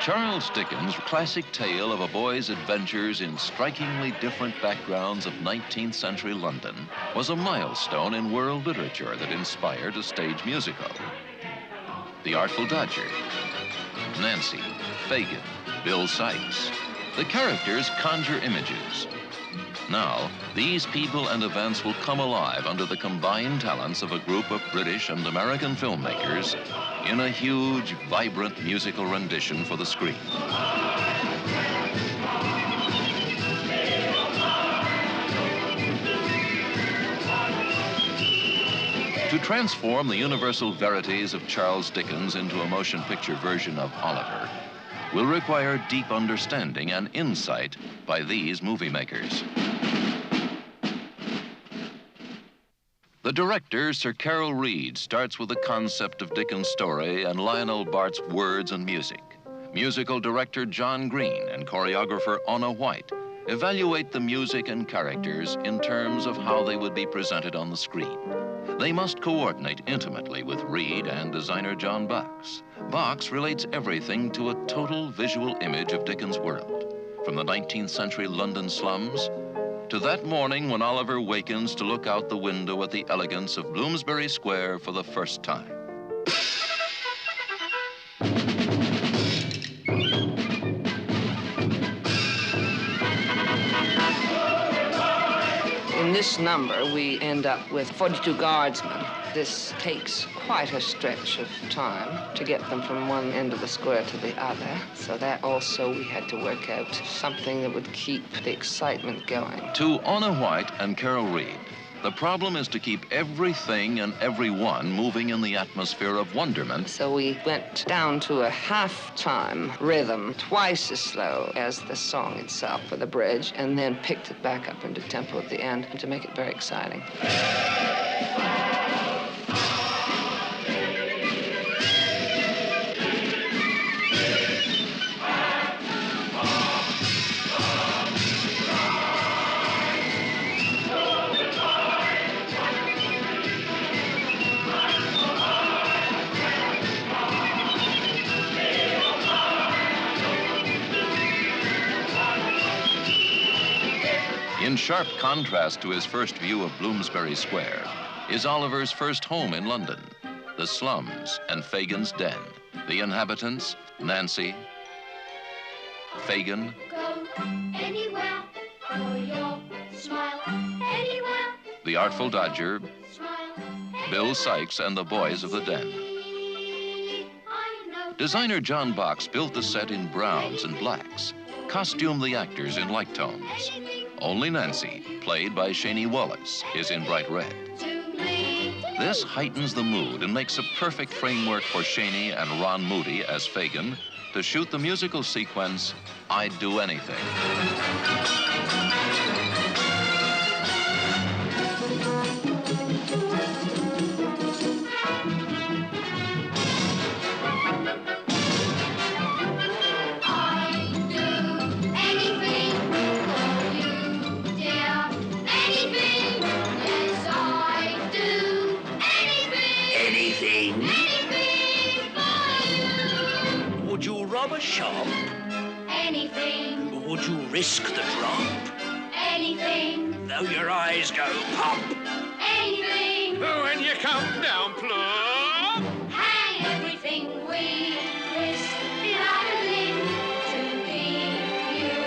Charles Dickens' classic tale of a boy's adventures in strikingly different backgrounds of 19th century London was a milestone in world literature that inspired a stage musical. The Artful Dodger, Nancy, Fagin, Bill Sikes. The characters conjure images. Now, these people and events will come alive under the combined talents of a group of British and American filmmakers in a huge, vibrant musical rendition for the screen. To transform the universal verities of Charles Dickens into a motion picture version of Oliver will require deep understanding and insight by these movie makers. The director, Sir Carol Reed, starts with the concept of Dickens' story and Lionel Bart's words and music. Musical director John Green and choreographer Anna White evaluate the music and characters in terms of how they would be presented on the screen. They must coordinate intimately with Reed and designer John Box. Box relates everything to a total visual image of Dickens' world, from the 19th century London slums to that morning when Oliver wakens to look out the window at the elegance of Bloomsbury Square for the first time. In this number, we end up with 42 guardsmen. This takes quite a stretch of time to get them from one end of the square to the other. So that also we had to work out something that would keep the excitement going. To Anna White and Carol Reed, the problem is to keep everything and everyone moving in the atmosphere of wonderment. So we went down to a half-time rhythm, twice as slow as the song itself for the bridge, and then picked it back up into tempo at the end to make it very exciting. In sharp contrast to his first view of Bloomsbury Square is Oliver's first home in London, the slums and Fagin's den. The inhabitants, Nancy, Fagin, go anywhere for your smile, anywhere. the Artful Dodger, Smile, Bill Sikes, and the boys of the den. I know. Designer John Box built the set in browns and blacks, costumed the actors in light tones. Only Nancy, played by Shani Wallace, is in bright red. This heightens the mood and makes a perfect framework for Shani and Ron Moody as Fagin to shoot the musical sequence, I'd Do Anything. Would you rob a shop? Anything. Would you risk the drop? Anything. Though your eyes go pop? Anything. When you come down plump? Hang everything we risk. Traveling to be you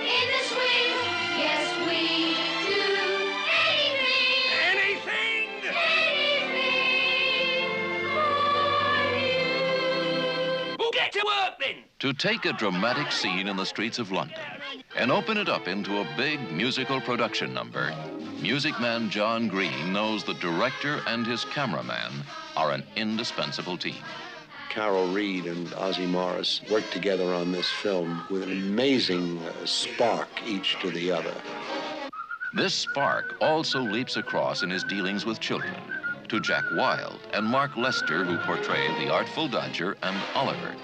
in the swing. Yes, we do. Anything. Anything? Anything for you. Get to work then! To take a dramatic scene in the streets of London and open it up into a big musical production number, music man John Green knows the director and his cameraman are an indispensable team. Carol Reed and Ozzie Morris worked together on this film with an amazing spark each to the other. This spark also leaps across in his dealings with children, to Jack Wilde and Mark Lester, who portray the Artful Dodger and Oliver.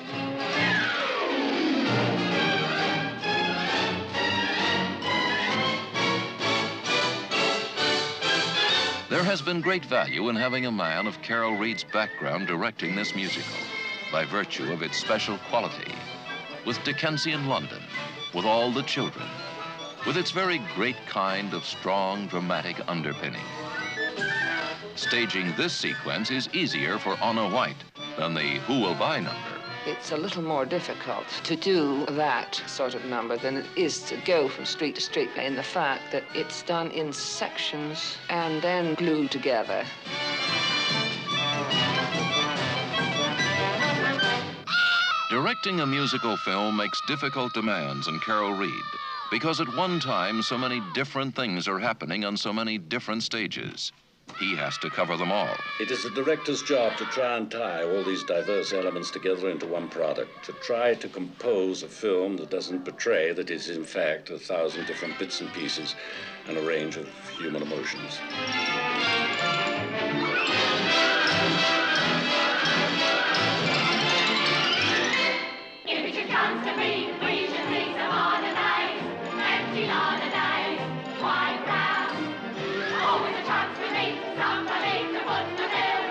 There has been great value in having a man of Carol Reed's background directing this musical, by virtue of its special quality. with Dickensian London, with all the children, with its very great kind of strong dramatic underpinning. Staging this sequence is easier for Anna White than the Who Will Buy number. It's a little more difficult to do that sort of number than it is to go from street to street, in the fact that it's done in sections and then glued together. Directing a musical film makes difficult demands on Carol Reed, because at one time so many different things are happening on so many different stages. He has to cover them all. It is the director's job to try and tie all these diverse elements together into one product, to try to compose a film that doesn't betray that it is in fact 1,000 different bits and pieces and a range of human emotions. If it should come to me, we should see some modernize, empty modernize, wide round. Always a chance to meet somebody to foot the bill.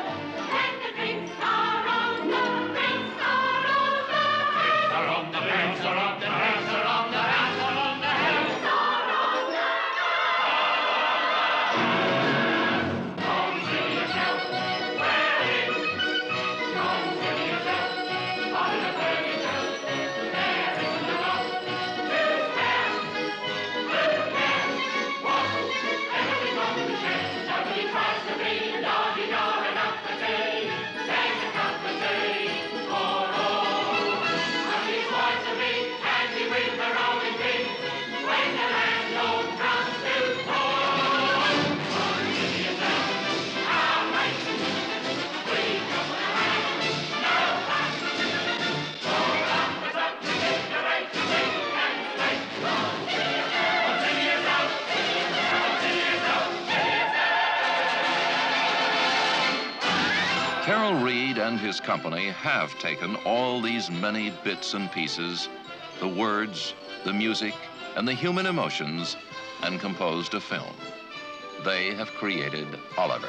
And the drinks are on the drinks are on the drinks are on the drinks are on the drinks are on the drinks are on the drinks are on the Come see yourself wearing. Come see yourself on the furniture. There isn't a lot to spare. Who cares what everything on the shelf? Nobody tries to be naughty nor enough to say. There's a cup of tea for all. Somebody's wife to be happy with the rolling pin when the landlord comes to call. Consider yourself our mate. We come around, no fuss. All up was up to decorate the ring and slate. Consider yourself, consider yourself, consider yourself, consider yourself. Carol Reed and his company have taken all these many bits and pieces, the words, the music, and the human emotions, and composed a film. They have created Oliver.